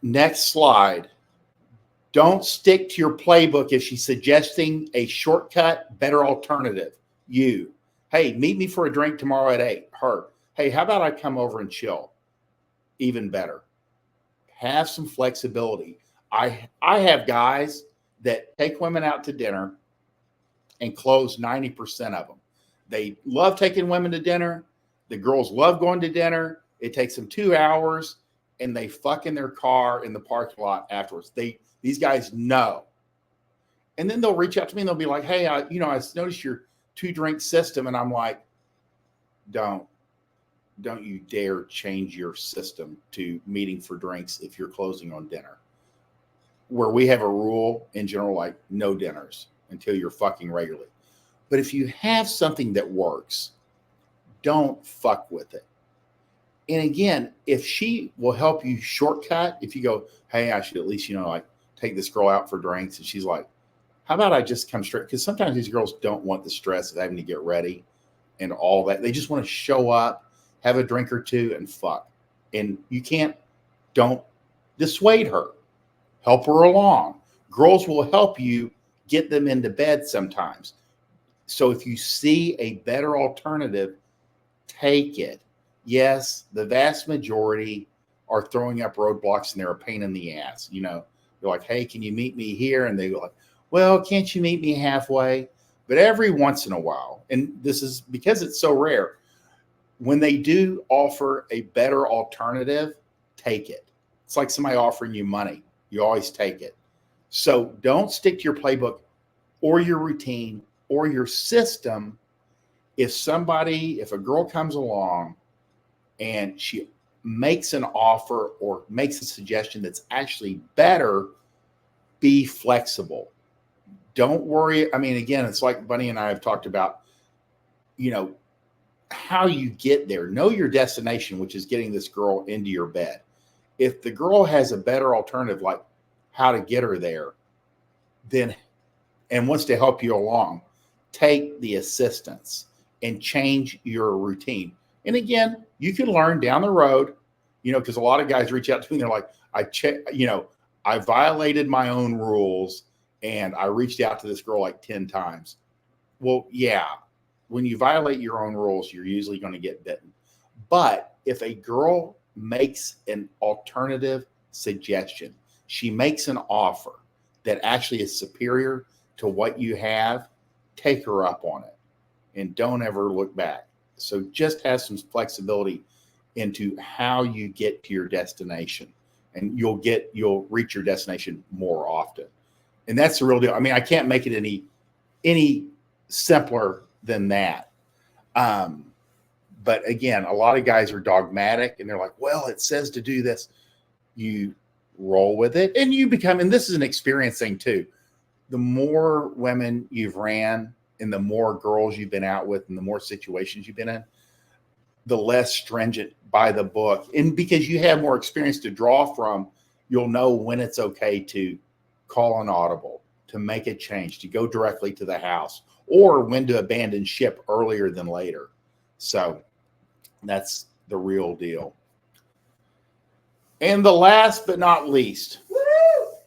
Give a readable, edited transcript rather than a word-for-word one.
Next slide. Don't stick to your playbook if she's suggesting a shortcut, better alternative. You, hey, meet me for a drink tomorrow at 8. Her, hey, how about I come over and chill? Even better. Have some flexibility. I have guys that take women out to dinner and close 90% of them. They love taking women to dinner. The girls love going to dinner. It takes them 2 hours, and they fuck in their car in the parking lot afterwards. These guys know. And then they'll reach out to me and they'll be like, hey, I noticed your 2-drink system. And I'm like, don't you dare change your system to meeting for drinks if you're closing on dinner. Where we have a rule in general, like no dinners until you're fucking regularly. But if you have something that works, don't fuck with it. And again, if she will help you shortcut, if you go, hey, I should at least, like take this girl out for drinks. And she's like, how about I just come straight? Because sometimes these girls don't want the stress of having to get ready and all that. They just want to show up, have a drink or two, and fuck. And don't dissuade her. Help her along. Girls will help you get them into bed sometimes. So if you see a better alternative, take it. Yes, the vast majority are throwing up roadblocks and they're a pain in the ass. They're like, hey, can you meet me here? And they go like, well, can't you meet me halfway? But every once in a while, and this is because it's so rare, when they do offer a better alternative, take it. It's like somebody offering you money. You always take it. So don't stick to your playbook or your routine or your system. If a girl comes along and she makes an offer or makes a suggestion that's actually better, be flexible. Don't worry. I mean, again, it's like Bunny and I have talked about, how you get there. Know your destination, which is getting this girl into your bed. If the girl has a better alternative, like how to get her there, and wants to help you along, take the assistance and change your routine. And again, you can learn down the road, because a lot of guys reach out to me and they're like, I violated my own rules and I reached out to this girl like 10 times. Well, yeah, when you violate your own rules, you're usually going to get bitten. But if a girl makes an alternative suggestion, she makes an offer that actually is superior to what you have, take her up on it and don't ever look back. So just have some flexibility into how you get to your destination, and you'll reach your destination more often. And that's the real deal. I mean, I can't make it any simpler than that. But again, a lot of guys are dogmatic and they're like, well, it says to do this. You roll with it and and this is an experience thing too. The more women you've ran and the more girls you've been out with and the more situations you've been in, the less stringent by the book. And because you have more experience to draw from, you'll know when it's okay to call an audible, to make a change, to go directly to the house, or when to abandon ship earlier than later. So that's the real deal. And the last but not least,